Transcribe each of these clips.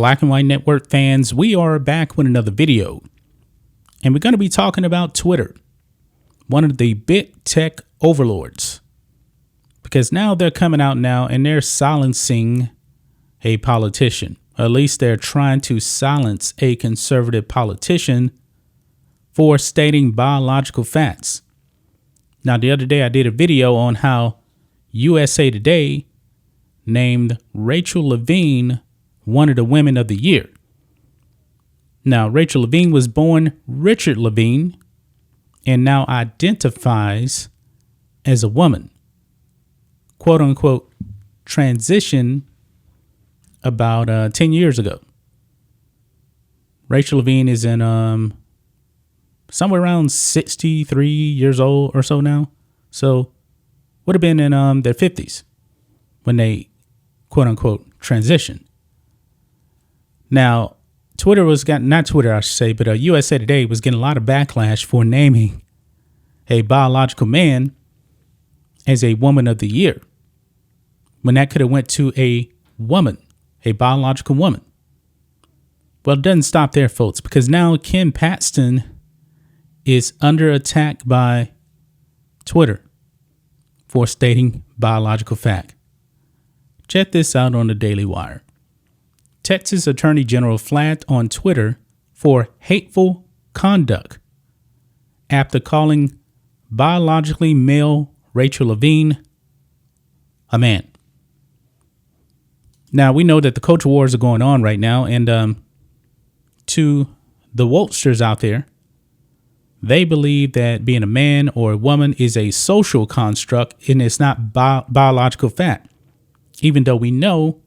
Black and White Network fans, we are back with another video, and we're going to be talking about Twitter, one of the big tech overlords, because now they're coming out now and they're silencing a politician. Or at least they're trying to silence a conservative politician for stating biological facts. Now, the other day I did a video on how USA Today named Rachel Levine one of the women of the year. Now, Rachel Levine was born Richard Levine and now identifies as a woman, quote unquote, transition about 10 years ago. Rachel Levine is in somewhere around 63 years old or so now. So would have been in their 50s when they, quote unquote, transitioned. Now, Twitter was not Twitter, I should say, but USA Today was getting a lot of backlash for naming a biological man as a woman of the year, when that could have went to a woman, a biological woman. Well, it doesn't stop there, folks, because now Ken Paxton is under attack by Twitter for stating biological fact. Check this out on the Daily Wire. Texas Attorney General flagged on Twitter for hateful conduct after calling biologically male Rachel Levine a man. Now, we know that the culture wars are going on right now, and to the wokesters out there, they believe that being a man or a woman is a social construct and it's not biological fact, even though we know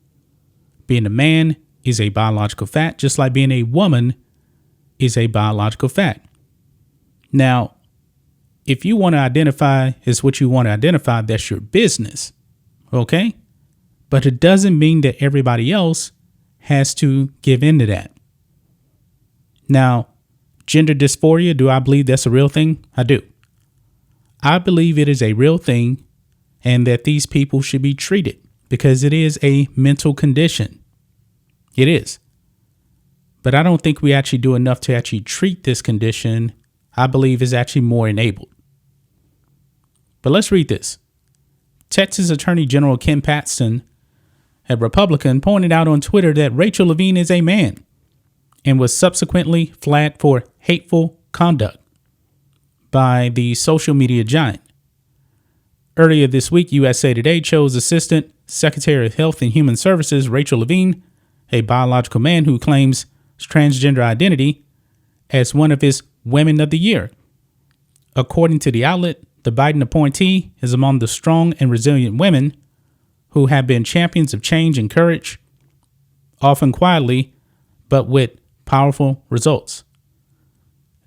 being a man is a biological fact, just like being a woman is a biological fact. Now, if you want to identify as what you want to identify, that's your business. Okay? But it doesn't mean that everybody else has to give in to that. Now, gender dysphoria, do I believe that's a real thing? I do. I believe it is a real thing and that these people should be treated because it is a mental condition. It is. But I don't think we actually do enough to actually treat this condition. I believe is actually more enabled. But let's read this. Texas Attorney General Ken Paxton, a Republican, pointed out on Twitter that Rachel Levine is a man and was subsequently flagged for hateful conduct by the social media giant. Earlier this week, USA Today chose Assistant Secretary of Health and Human Services Rachel Levine, a biological man who claims transgender identity, as one of his women of the year. According to the outlet, the Biden appointee is among the strong and resilient women who have been champions of change and courage, often quietly, but with powerful results.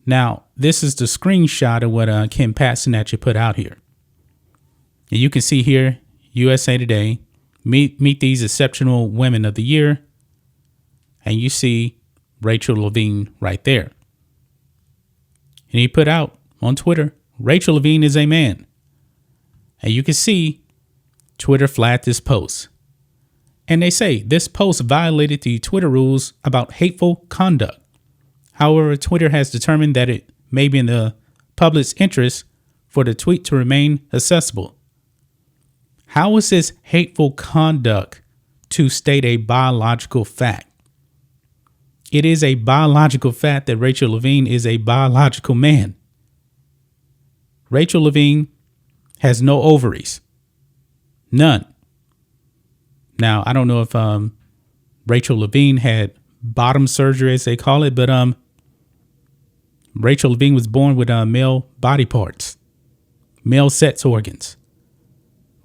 Now, this is the screenshot of what Ken Paxton actually put out here. And you can see here, USA Today, meet these exceptional women of the year. And you see Rachel Levine right there. And he put out on Twitter, Rachel Levine is a man. And you can see Twitter flagged this post. And they say this post violated the Twitter rules about hateful conduct. However, Twitter has determined that it may be in the public's interest for the tweet to remain accessible. How is this hateful conduct to state a biological fact? It is a biological fact that Rachel Levine is a biological man. Rachel Levine has no ovaries. None. Now, I don't know if Rachel Levine had bottom surgery, as they call it, but Rachel Levine was born with male body parts, male sex organs.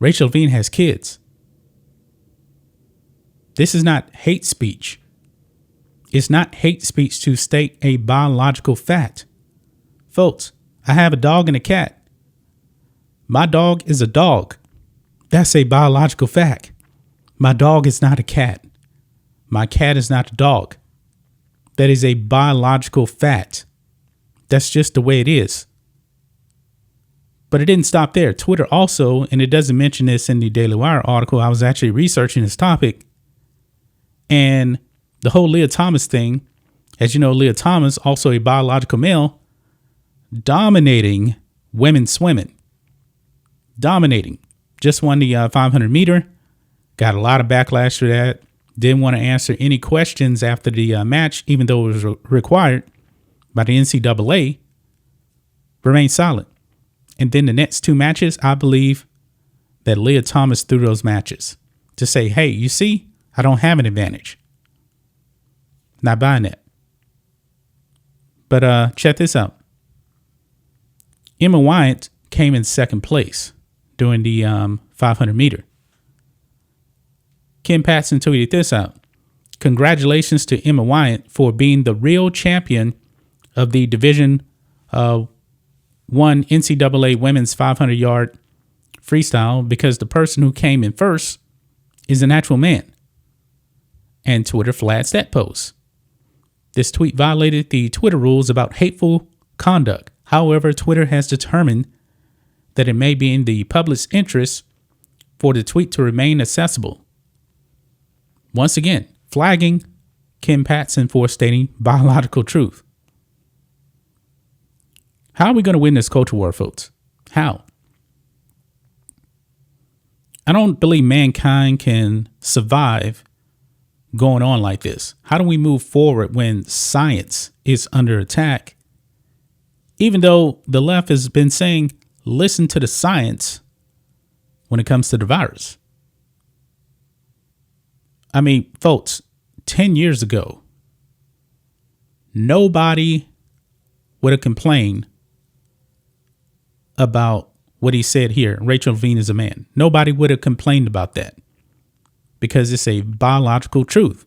Rachel Levine has kids. This is not hate speech. It's not hate speech to state a biological fact. Folks, I have a dog and a cat. My dog is a dog. That's a biological fact. My dog is not a cat. My cat is not a dog. That is a biological fact. That's just the way it is. But it didn't stop there. Twitter also, and it doesn't mention this in the Daily Wire article, I was actually researching this topic, and the whole Lia Thomas thing, as you know, Lia Thomas, also a biological male, dominating women swimming. Dominating. Just won the 500 meter. Got a lot of backlash for that. Didn't want to answer any questions after the match, even though it was required by the NCAA. Remained silent. And then the next two matches, I believe that Lia Thomas threw those matches to say, hey, you see, I don't have an advantage. Not buying that. But check this out. Emma Wyatt came in second place during the 500 meter. Ken Paxton tweeted this out. Congratulations to Emma Wyatt for being the real champion of the Division 1 NCAA women's 500-yard freestyle, because the person who came in first is an actual man. And Twitter flags that post. This tweet violated the Twitter rules about hateful conduct. However, Twitter has determined that it may be in the public's interest for the tweet to remain accessible. Once again, flagging Ken Paxton for stating biological truth. How are we going to win this culture war, folks? How? I don't believe mankind can survive going on like this. How do we move forward when science is under attack? Even though the left has been saying, listen to the science when it comes to the virus. I mean, folks, 10 years ago, nobody would have complained about what he said here. Rachel Levine is a man. Nobody would have complained about that because it's a biological truth.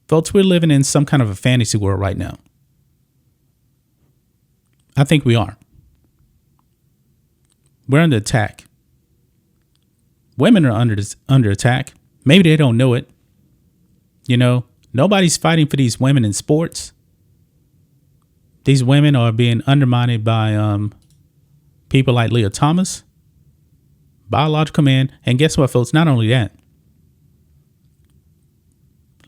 Folks, we're living in some kind of a fantasy world right now. I think we are. We're under attack. Women are under attack. Maybe they don't know it. You know, nobody's fighting for these women in sports. These women are being undermined by people like Lia Thomas, biological man. And guess what, folks? Not only that,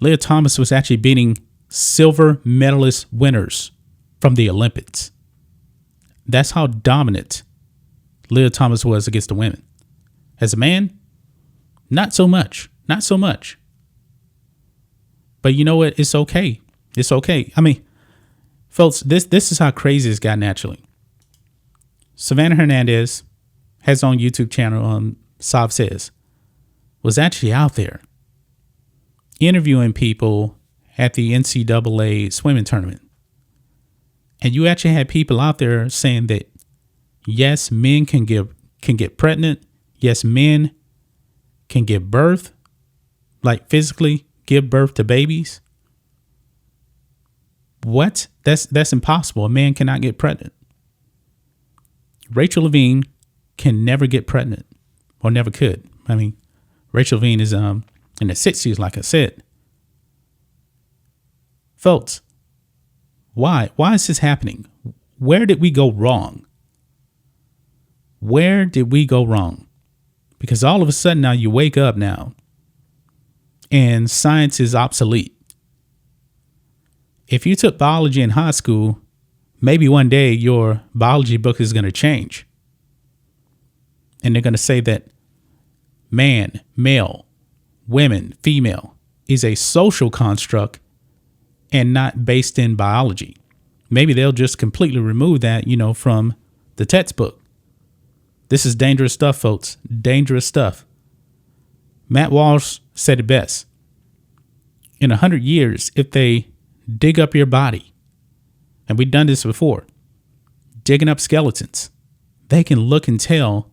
Lia Thomas was actually beating silver medalist winners from the Olympics. That's how dominant Lia Thomas was against the women. As a man, not so much. Not so much. But you know what? It's okay. It's okay. I mean, folks, this is how crazy it's got naturally. Savannah Hernandez has on YouTube channel, Sav Says, was actually out there interviewing people at the NCAA swimming tournament. And you actually had people out there saying that, yes, men can get pregnant. Yes, men can give birth, like physically give birth to babies. What? That's impossible. A man cannot get pregnant. Rachel Levine can never get pregnant, or never could. I mean, Rachel Levine is in the 60s, like I said. Folks, why? Why is this happening? Where did we go wrong? Where did we go wrong? Because all of a sudden now you wake up now and science is obsolete. If you took biology in high school, maybe one day your biology book is going to change. And they're going to say that man, male, women, female is a social construct and not based in biology. Maybe they'll just completely remove that, from the textbook. This is dangerous stuff, folks. Dangerous stuff. Matt Walsh said it best. In 100 years, if they dig up your body, and we've done this before, digging up skeletons, they can look and tell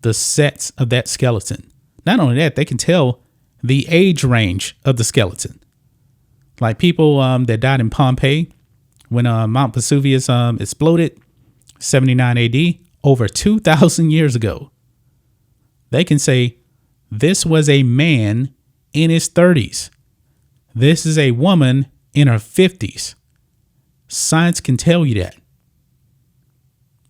the sets of that skeleton. Not only that, they can tell the age range of the skeleton. Like people that died in Pompeii when Mount Vesuvius exploded, 79 AD, over 2,000 years ago. They can say, this was a man in his 30s. This is a woman in her 50s. Science can tell you that.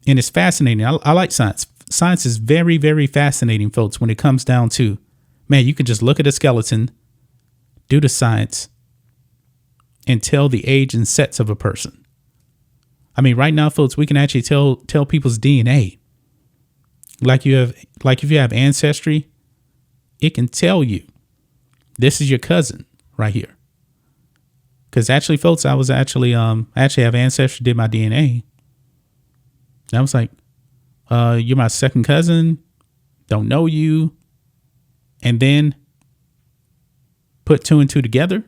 And it's fascinating. I like science. Science is very, very fascinating, folks, when it comes down to, man, you can just look at a skeleton do the science and tell the age and sex of a person. I mean, right now, folks, we can actually tell people's DNA. Like if you have ancestry, it can tell you this is your cousin right here. Because actually, folks, I actually have ancestry, did my DNA. And I was like, you're my second cousin, don't know you. And then put 2 and 2 together,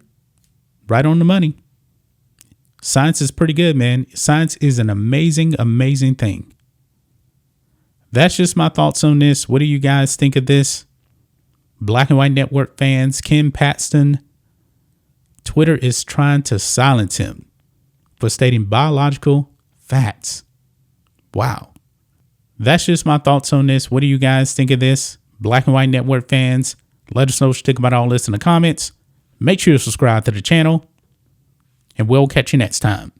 right on the money. Science is pretty good, man. Science is an amazing, amazing thing. That's just my thoughts on this. What do you guys think of this? Black and White Network fans, Ken Paxton, Twitter is trying to silence him for stating biological facts. Wow. That's just my thoughts on this. What do you guys think of this? Black and White Network fans, let us know what you think about all this in the comments. Make sure to subscribe to the channel, and we'll catch you next time.